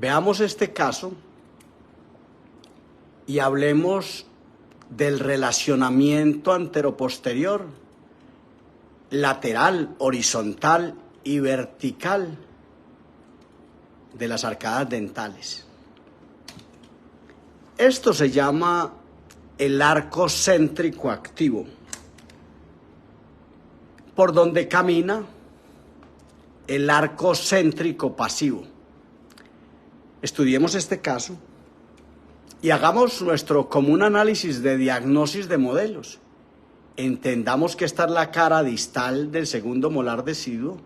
Veamos este caso y hablemos del relacionamiento anteroposterior, lateral, horizontal y vertical de las arcadas dentales. Esto se llama el arco céntrico activo, por donde camina el arco céntrico pasivo. Estudiemos este caso y hagamos nuestro común análisis de diagnosis de modelos. Entendamos que esta es la cara distal del segundo molar deciduo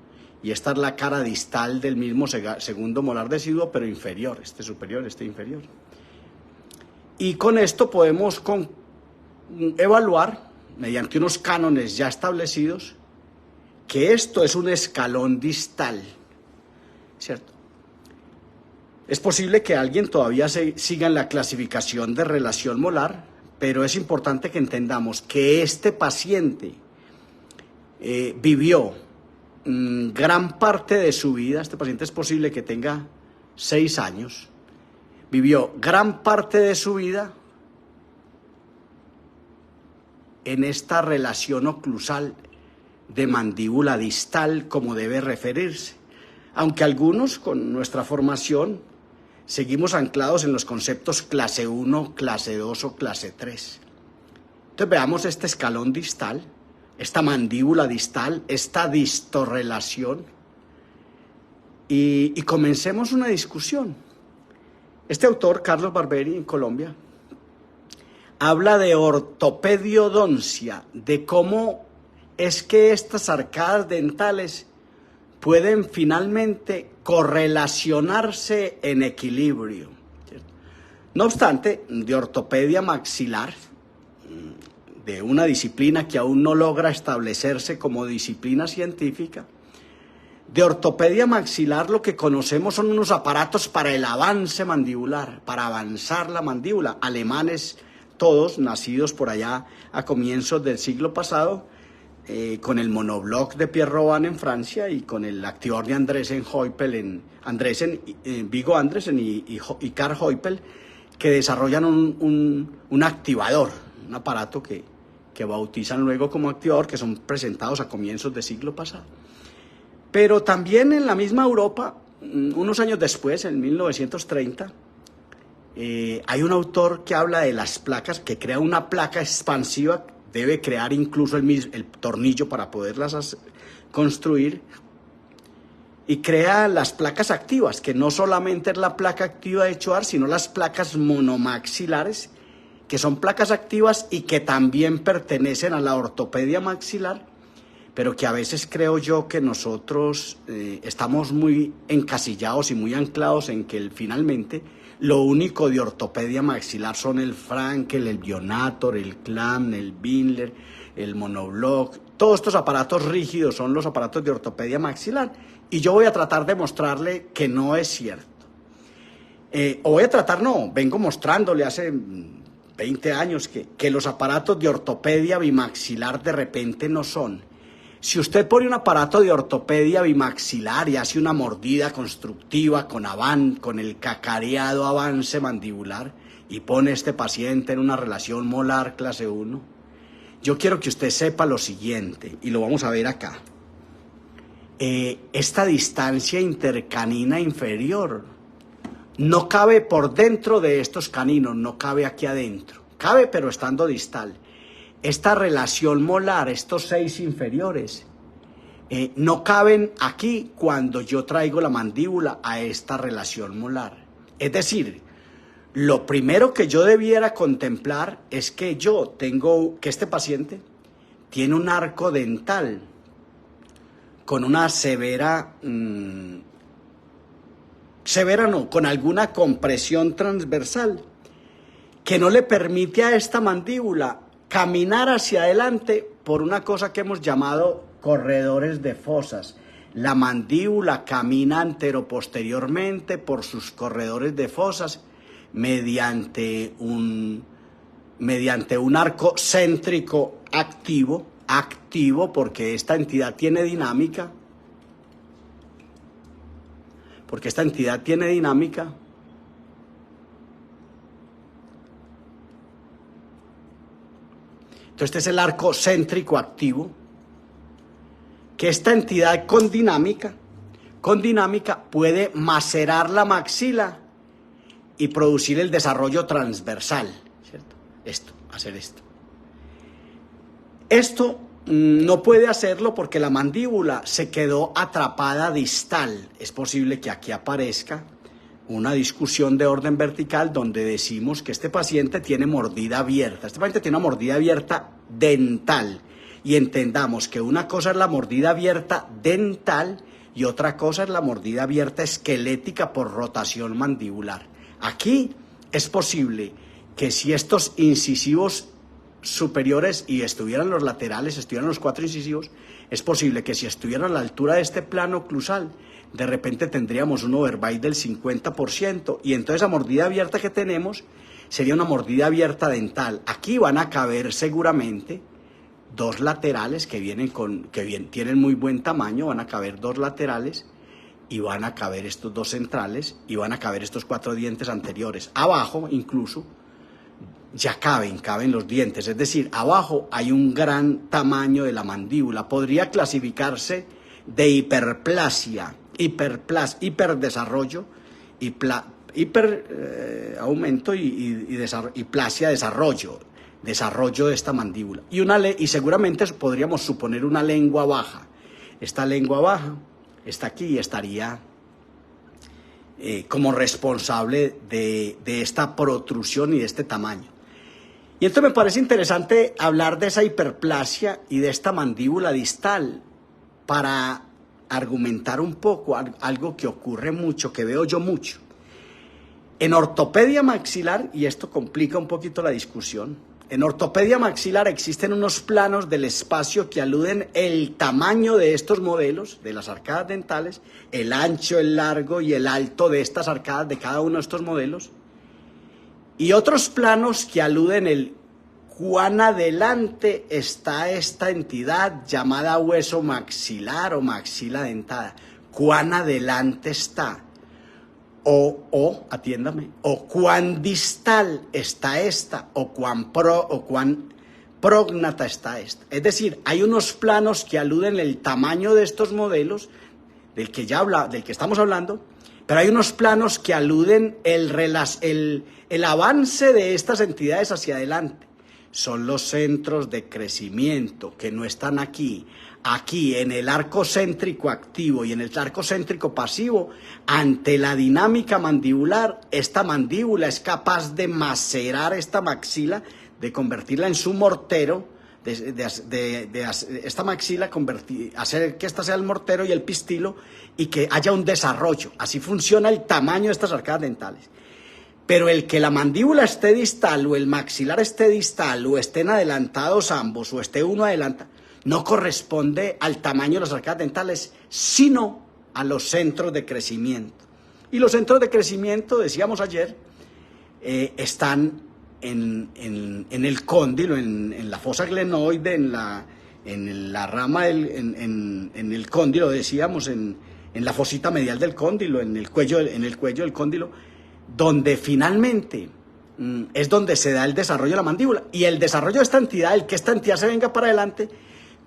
y esta es la cara distal del mismo segundo molar deciduo, pero inferior, este superior, este inferior. Y con esto podemos evaluar, mediante unos cánones ya establecidos, que esto es un escalón distal, ¿cierto? Es posible que alguien todavía siga en la clasificación de relación molar, pero es importante que entendamos que este paciente vivió gran parte de su vida, este paciente es posible que tenga 6 años, vivió gran parte de su vida en esta relación oclusal de mandíbula distal, como debe referirse, aunque algunos con nuestra formación seguimos anclados en los conceptos clase 1, clase 2 o clase 3. Entonces veamos este escalón distal, esta mandíbula distal, esta distorrelación y comencemos una discusión. Este autor, Carlos Barberi, en Colombia, habla de ortopediodoncia, de cómo es que estas arcadas dentales pueden finalmente correlacionarse en equilibrio, ¿cierto? No obstante, de ortopedia maxilar, de una disciplina que aún no logra establecerse como disciplina científica, de ortopedia maxilar lo que conocemos son unos aparatos para el avance mandibular, para avanzar la mandíbula, alemanes todos, nacidos por allá a comienzos del siglo pasado, con el monobloc de Pierre Robin en Francia y con el activador de Viggo Andresen y Carl Heupel, que desarrollan un activador, un aparato que bautizan luego como activador, que son presentados a comienzos del siglo pasado. Pero también en la misma Europa, unos años después, en 1930, hay un autor que habla de las placas, que crea una placa expansiva, debe crear incluso el tornillo para poderlas construir, y crea las placas activas, que no solamente es la placa activa de Choar, sino las placas monomaxilares, que son placas activas y que también pertenecen a la ortopedia maxilar, pero que a veces creo yo que nosotros estamos muy encasillados y muy anclados en que finalmente lo único de ortopedia maxilar son el Frankel, el Bionator, el Clam, el Bindler, el Monobloc. Todos estos aparatos rígidos son los aparatos de ortopedia maxilar. Y yo voy a tratar de mostrarle que no es cierto. Vengo mostrándole hace 20 años que los aparatos de ortopedia bimaxilar de repente no son. Si usted pone un aparato de ortopedia bimaxilar y hace una mordida constructiva con el cacareado avance mandibular y pone a este paciente en una relación molar clase 1, yo quiero que usted sepa lo siguiente, y lo vamos a ver acá. Esta distancia intercanina inferior no cabe por dentro de estos caninos, no cabe aquí adentro. Cabe, pero estando distal. Esta relación molar, estos 6 inferiores, no caben aquí cuando yo traigo la mandíbula a esta relación molar. Es decir, lo primero que yo debiera contemplar es que que este paciente tiene un arco dental con una con alguna compresión transversal que no le permite a esta mandíbula caminar hacia adelante por una cosa que hemos llamado corredores de fosas. La mandíbula camina anteroposteriormente por sus corredores de fosas mediante un arco céntrico activo porque esta entidad tiene dinámica, Entonces este es el arco céntrico activo, que esta entidad con dinámica puede macerar la maxila y producir el desarrollo transversal, ¿cierto? Hacer esto. Esto no puede hacerlo porque la mandíbula se quedó atrapada distal. Es posible que aquí aparezca una discusión de orden vertical donde decimos que este paciente tiene mordida abierta. Este paciente tiene una mordida abierta dental. Y entendamos que una cosa es la mordida abierta dental y otra cosa es la mordida abierta esquelética por rotación mandibular. Aquí es posible que si estos incisivos superiores y estuvieran los laterales, estuvieran los 4 incisivos, es posible que si estuvieran a la altura de este plano oclusal, de repente tendríamos un overbite del 50% y entonces la mordida abierta que tenemos sería una mordida abierta dental. Aquí van a caber seguramente 2 laterales que tienen muy buen tamaño, van a caber 2 laterales y van a caber estos 2 centrales y van a caber estos 4 dientes anteriores. Abajo incluso ya caben los dientes, es decir, abajo hay un gran tamaño de la mandíbula. Podría clasificarse de hiperplasia, hiperdesarrollo, aumento y plasia, desarrollo de esta mandíbula. Y seguramente podríamos suponer una lengua baja. Esta lengua baja está aquí y estaría como responsable de esta protrusión y de este tamaño. Y entonces me parece interesante hablar de esa hiperplasia y de esta mandíbula distal para argumentar un poco algo que ocurre mucho, que veo yo mucho. En ortopedia maxilar, y esto complica un poquito la discusión, en ortopedia maxilar existen unos planos del espacio que aluden el tamaño de estos modelos, de las arcadas dentales, el ancho, el largo y el alto de estas arcadas de cada uno de estos modelos, y otros planos que aluden el cuán adelante está esta entidad llamada hueso maxilar o maxila dentada, cuán adelante está. Atiéndame, o cuán distal está esta, o cuán prógnata está esta. Es decir, hay unos planos que aluden el tamaño de estos modelos, del que estamos hablando, pero hay unos planos que aluden el avance de estas entidades hacia adelante. Son los centros de crecimiento que no están aquí. Aquí en el arco céntrico activo y en el arco céntrico pasivo, ante la dinámica mandibular, esta mandíbula es capaz de macerar esta maxila, de convertirla en su mortero, esta maxila, hacer que esta sea el mortero y el pistilo y que haya un desarrollo. Así funciona el tamaño de estas arcadas dentales. Pero el que la mandíbula esté distal o el maxilar esté distal o estén adelantados ambos o esté uno adelanta, no corresponde al tamaño de las arcadas dentales, sino a los centros de crecimiento. Y los centros de crecimiento, decíamos ayer, están en el cóndilo, en la fosa glenoide, en la rama, en el cóndilo, decíamos, en la fosita medial del cóndilo, en el cuello del cóndilo, donde finalmente es donde se da el desarrollo de la mandíbula. Y el desarrollo de esta entidad, el que esta entidad se venga para adelante,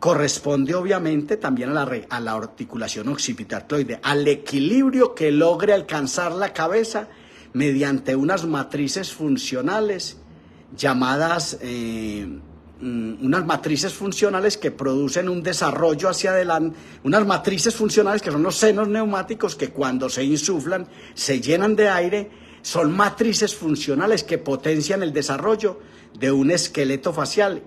corresponde obviamente también a la articulación occipital-cloide, al equilibrio que logre alcanzar la cabeza mediante unas matrices funcionales llamadas, unas matrices funcionales que producen un desarrollo hacia adelante, unas matrices funcionales que son los senos neumáticos que cuando se insuflan se llenan de aire, son matrices funcionales que potencian el desarrollo de un esqueleto facial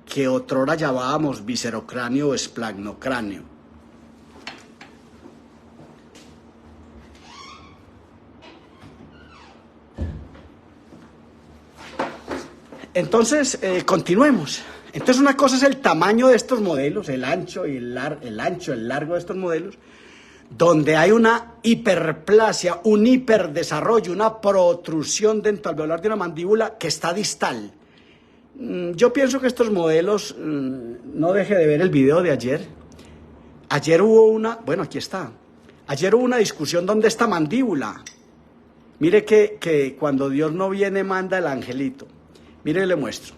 que otrora llamábamos viscerocráneo o esplagnocráneo. Entonces, continuemos. Entonces, una cosa es el tamaño de estos modelos, el ancho, el largo de estos modelos, donde hay una hiperplasia, un hiperdesarrollo, una protrusión dentro alveolar de una mandíbula que está distal. Yo pienso que estos modelos, no deje de ver el video de ayer. Ayer hubo aquí está. Ayer hubo una discusión donde esta mandíbula. Mire que cuando Dios no viene manda el angelito. Mire, le muestro.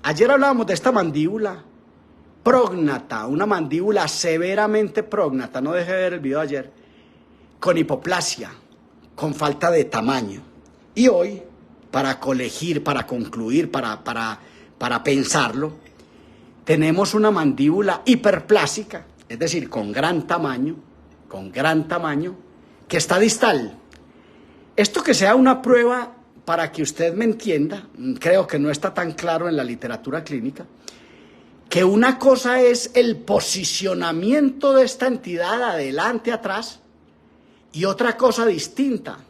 Ayer hablábamos de esta mandíbula prógnata, una mandíbula severamente prógnata, no dejé de ver el video de ayer, con hipoplasia, con falta de tamaño. Y hoy, para colegir, para concluir, para pensarlo, tenemos una mandíbula hiperplásica, es decir, con gran tamaño, que está distal. Esto que sea una prueba para que usted me entienda, creo que no está tan claro en la literatura clínica, que una cosa es el posicionamiento de esta entidad adelante, atrás, y otra cosa distinta.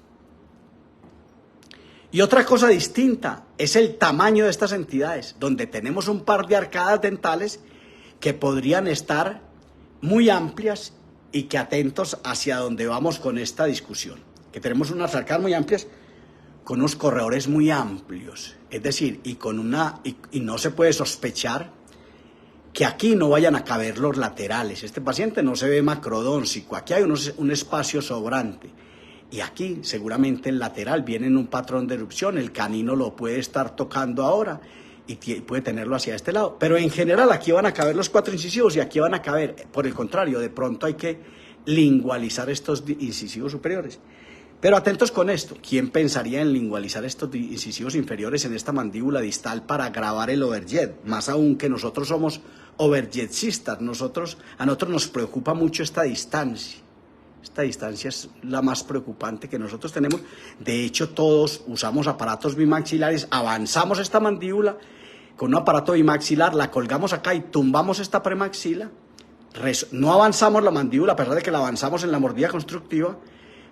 Es el tamaño de estas entidades, donde tenemos un par de arcadas dentales que podrían estar muy amplias y que atentos hacia donde vamos con esta discusión, que tenemos unas arcadas muy amplias con unos corredores muy amplios, es decir, y no se puede sospechar que aquí no vayan a caber los laterales. Este paciente no se ve macrodóncico, aquí hay un espacio sobrante. Y aquí seguramente el lateral viene en un patrón de erupción, el canino lo puede estar tocando ahora y puede tenerlo hacia este lado. Pero en general aquí van a caber los 4 incisivos y aquí van a caber, por el contrario, de pronto hay que lingualizar estos incisivos superiores. Pero atentos con esto, ¿quién pensaría en lingualizar estos incisivos inferiores en esta mandíbula distal para grabar el overjet? Más aún que nosotros somos overjetcistas, a nosotros nos preocupa mucho esta distancia. Esta distancia es la más preocupante que nosotros tenemos. De hecho, todos usamos aparatos bimaxilares, avanzamos esta mandíbula con un aparato bimaxilar, la colgamos acá y tumbamos esta premaxila. No avanzamos la mandíbula, a pesar de que la avanzamos en la mordida constructiva,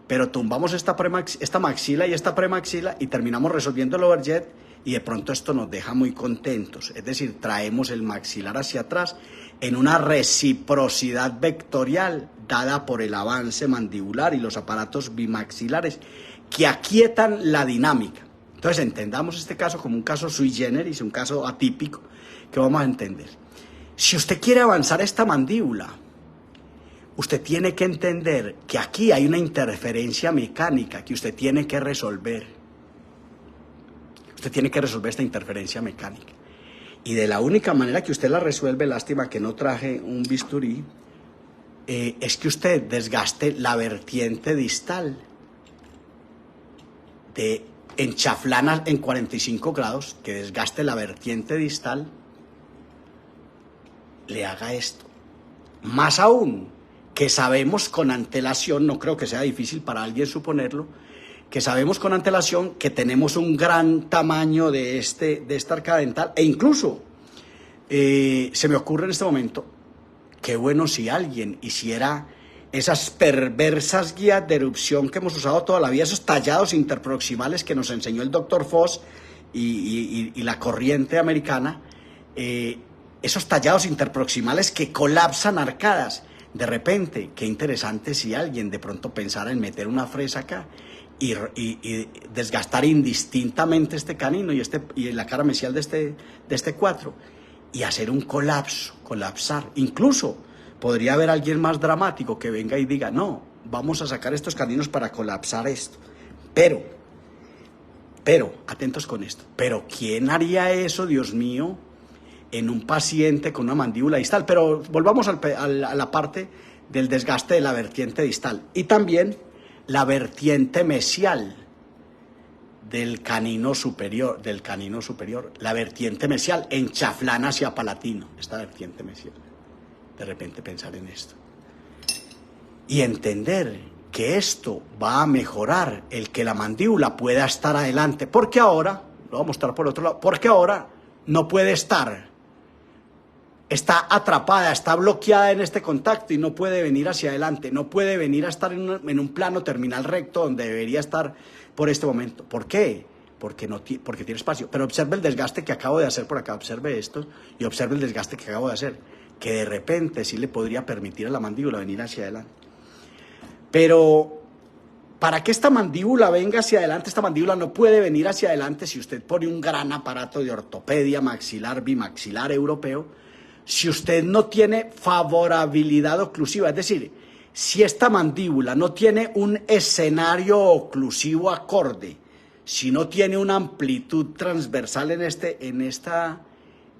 pero tumbamos esta maxila y esta premaxila y terminamos resolviendo el overjet y de pronto esto nos deja muy contentos. Es decir, traemos el maxilar hacia atrás en una reciprocidad vectorial dada por el avance mandibular y los aparatos bimaxilares que aquietan la dinámica. Entonces entendamos este caso como un caso sui generis, un caso atípico que vamos a entender. Si usted quiere avanzar esta mandíbula, usted tiene que entender que aquí hay una interferencia mecánica que usted tiene que resolver. Usted tiene que resolver esta interferencia mecánica. Y de la única manera que usted la resuelve, lástima que no traje un bisturí, es que usted desgaste la vertiente distal en chaflana en 45 grados, que desgaste la vertiente distal, le haga esto. Más aún, que sabemos con antelación, no creo que sea difícil para alguien suponerlo, que sabemos con antelación que tenemos un gran tamaño de esta arcada dental, e incluso se me ocurre en este momento, qué bueno si alguien hiciera esas perversas guías de erupción que hemos usado toda la vida, esos tallados interproximales que nos enseñó el doctor Foss y la corriente americana, esos tallados interproximales que colapsan arcadas. De repente, qué interesante si alguien de pronto pensara en meter una fresa acá y desgastar indistintamente este canino y la cara mesial de este 4 y hacer un colapsar. Incluso podría haber alguien más dramático que venga y diga, no, vamos a sacar estos caninos para colapsar esto. Pero, atentos con esto, pero ¿quién haría eso, Dios mío, en un paciente con una mandíbula distal? Pero volvamos a la parte del desgaste de la vertiente distal y también la vertiente mesial del canino superior, la vertiente mesial en chaflán hacia palatino, esta vertiente mesial. De repente pensar en esto y entender que esto va a mejorar el que la mandíbula pueda estar adelante, porque ahora, lo voy a mostrar por otro lado, porque ahora no puede estar, está atrapada, está bloqueada en este contacto y no puede venir hacia adelante, no puede venir a estar en un plano terminal recto donde debería estar por este momento. ¿Por qué? Porque tiene espacio. Pero observe el desgaste que acabo de hacer por acá, observe esto y observe el desgaste que acabo de hacer, que de repente sí le podría permitir a la mandíbula venir hacia adelante. Pero para que esta mandíbula venga hacia adelante, esta mandíbula no puede venir hacia adelante si usted pone un gran aparato de ortopedia maxilar, bimaxilar europeo, si usted no tiene favorabilidad oclusiva, es decir, si esta mandíbula no tiene un escenario oclusivo acorde, si no tiene una amplitud transversal en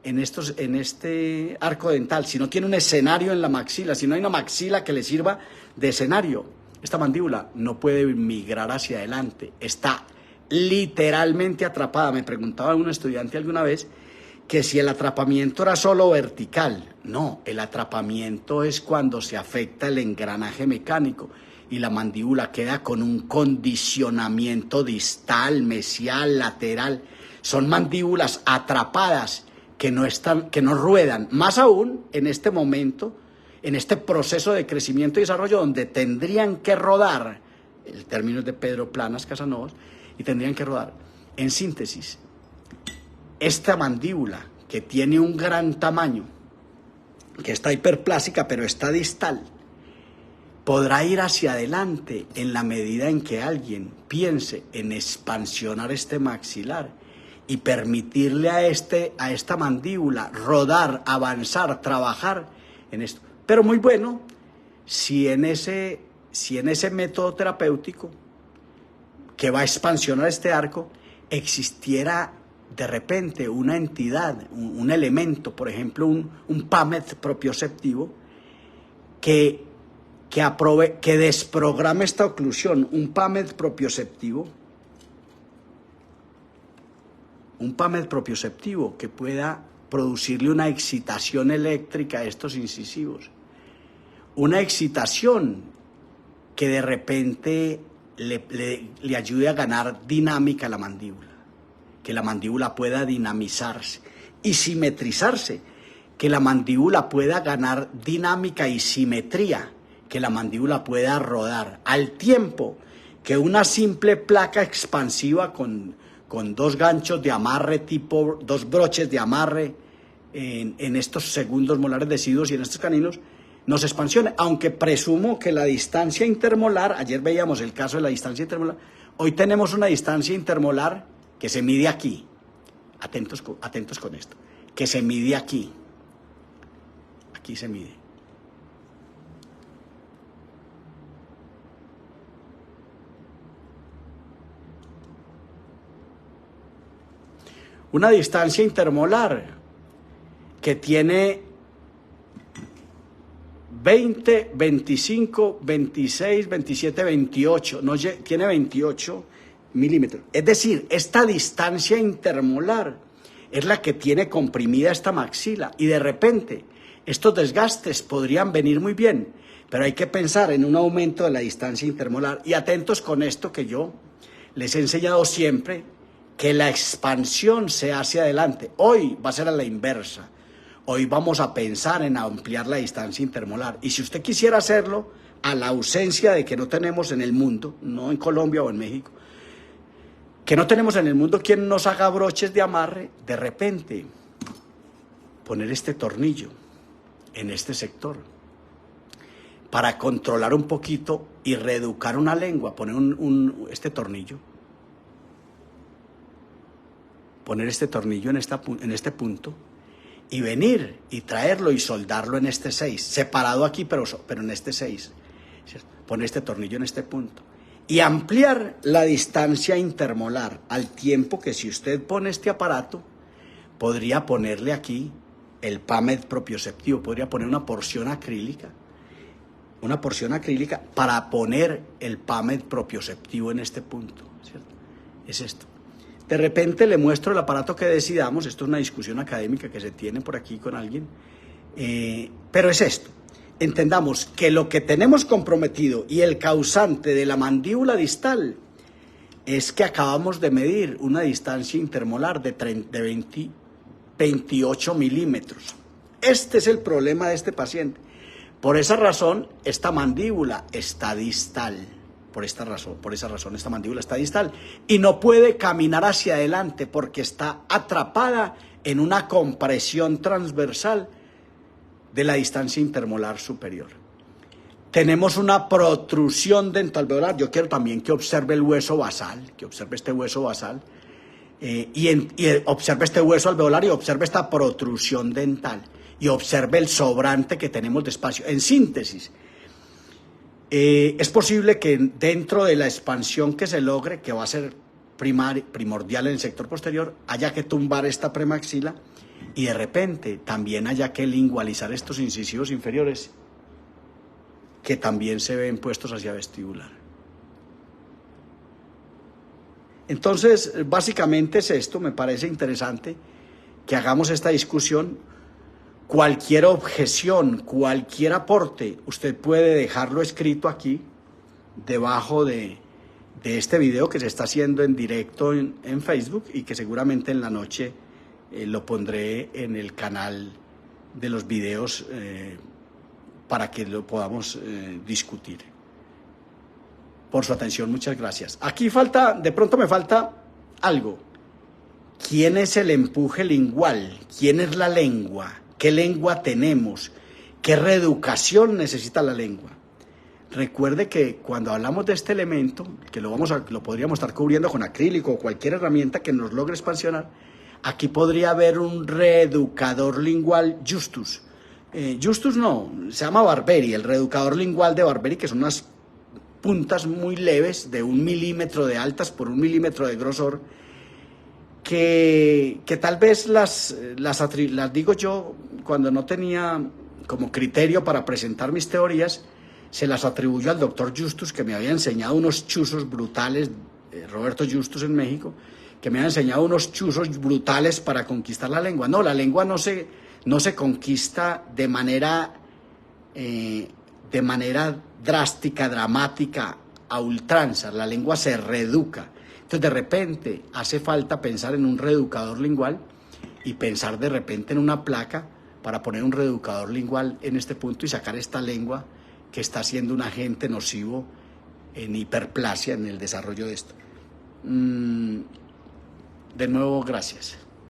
en este arco dental, si no tiene un escenario en la maxila, si no hay una maxila que le sirva de escenario, esta mandíbula no puede migrar hacia adelante, está literalmente atrapada. Me preguntaba un estudiante alguna vez que si el atrapamiento era solo vertical. No, el atrapamiento es cuando se afecta el engranaje mecánico y la mandíbula queda con un condicionamiento distal, mesial, lateral. Son mandíbulas atrapadas que no ruedan. Más aún en este momento, en este proceso de crecimiento y desarrollo donde tendrían que rodar, el término es de Pedro Planas Casanovas, y tendrían que rodar. En síntesis, esta mandíbula que tiene un gran tamaño, que está hiperplásica pero está distal, podrá ir hacia adelante en la medida en que alguien piense en expansionar este maxilar y permitirle a esta mandíbula rodar, avanzar, trabajar en esto. Pero muy bueno si en ese método terapéutico que va a expansionar este arco existiera de repente una entidad, un elemento, por ejemplo un PAMED propioceptivo que desprograme esta oclusión, un PAMED propioceptivo que pueda producirle una excitación eléctrica a estos incisivos, una excitación que de repente le ayude a ganar dinámica a la mandíbula, que la mandíbula pueda dinamizarse y simetrizarse, que la mandíbula pueda ganar dinámica y simetría, que la mandíbula pueda rodar, al tiempo que una simple placa expansiva con dos ganchos de amarre dos broches de amarre en estos segundos molares deciduos y en estos caninos, nos expansione, aunque presumo que la distancia intermolar, ayer veíamos el caso de la distancia intermolar, hoy tenemos una distancia intermolar que se mide aquí, atentos con esto, que se mide aquí se mide. Una distancia intermolar que tiene 20, 25, 26, 27, 28, no, tiene 28 milímetros. Es decir, esta distancia intermolar es la que tiene comprimida esta maxila y de repente estos desgastes podrían venir muy bien, pero hay que pensar en un aumento de la distancia intermolar y atentos con esto que yo les he enseñado siempre, que la expansión se hace adelante. Hoy va a ser a la inversa. Hoy vamos a pensar en ampliar la distancia intermolar. Y si usted quisiera hacerlo, a la ausencia de que no tenemos en el mundo, no en Colombia o en México, que no tenemos en el mundo quien nos haga broches de amarre, de repente poner este tornillo en este sector para controlar un poquito y reeducar una lengua, poner este tornillo. Poner este tornillo en este punto y venir y traerlo y soldarlo en este 6, separado aquí pero en este 6, ¿cierto? Poner este tornillo en este punto y ampliar la distancia intermolar, al tiempo que si usted pone este aparato, podría ponerle aquí el PAMED propioceptivo, podría poner una porción acrílica para poner el PAMED propioceptivo en este punto, ¿cierto? Es esto. De repente le muestro el aparato que decidamos, esto es una discusión académica que se tiene por aquí con alguien, pero es esto. Entendamos que lo que tenemos comprometido y el causante de la mandíbula distal es que acabamos de medir una distancia intermolar de 28 milímetros. Este es el problema de este paciente. Por esa razón, esta mandíbula está distal. Por esa razón, esta mandíbula está distal y no puede caminar hacia adelante porque está atrapada en una compresión transversal de la distancia intermolar superior. Tenemos una protrusión dentalveolar. Yo quiero también que observe el hueso basal, que observe este hueso basal y observe este hueso alveolar y observe esta protrusión dental y observe el sobrante que tenemos de espacio. En síntesis, es posible que dentro de la expansión que se logre, que va a ser primordial en el sector posterior, haya que tumbar esta premaxila y de repente también haya que lingualizar estos incisivos inferiores que también se ven puestos hacia vestibular. Entonces, básicamente es esto. Me parece interesante que hagamos esta discusión. Cualquier objeción, cualquier aporte, usted puede dejarlo escrito aquí, debajo de este video que se está haciendo en directo en Facebook y que seguramente en la noche lo pondré en el canal de los videos para que lo podamos discutir. Por su atención, muchas gracias. Aquí de pronto me falta algo. ¿Quién es el empuje lingual? ¿Quién es la lengua? ¿Qué lengua tenemos? ¿Qué reeducación necesita la lengua? Recuerde que cuando hablamos de este elemento, que lo podríamos estar cubriendo con acrílico o cualquier herramienta que nos logre expansionar, aquí podría haber un reeducador lingual Justus. Justus no, se llama Barberi, el reeducador lingual de Barberi, que son unas puntas muy leves de 1 milímetro de altas por 1 milímetro de grosor, que tal vez las digo yo cuando no tenía como criterio para presentar mis teorías, se las atribuyo al doctor Justus, que me había enseñado unos chuzos brutales, Roberto Justus en México, que me había enseñado unos chuzos brutales para conquistar la lengua. No, la lengua no se conquista de manera drástica, dramática, a ultranza. La lengua se reeduca. Entonces, de repente, hace falta pensar en un reeducador lingual y pensar de repente en una placa para poner un reeducador lingual en este punto y sacar esta lengua que está siendo un agente nocivo en hiperplasia en el desarrollo de esto. De nuevo, gracias.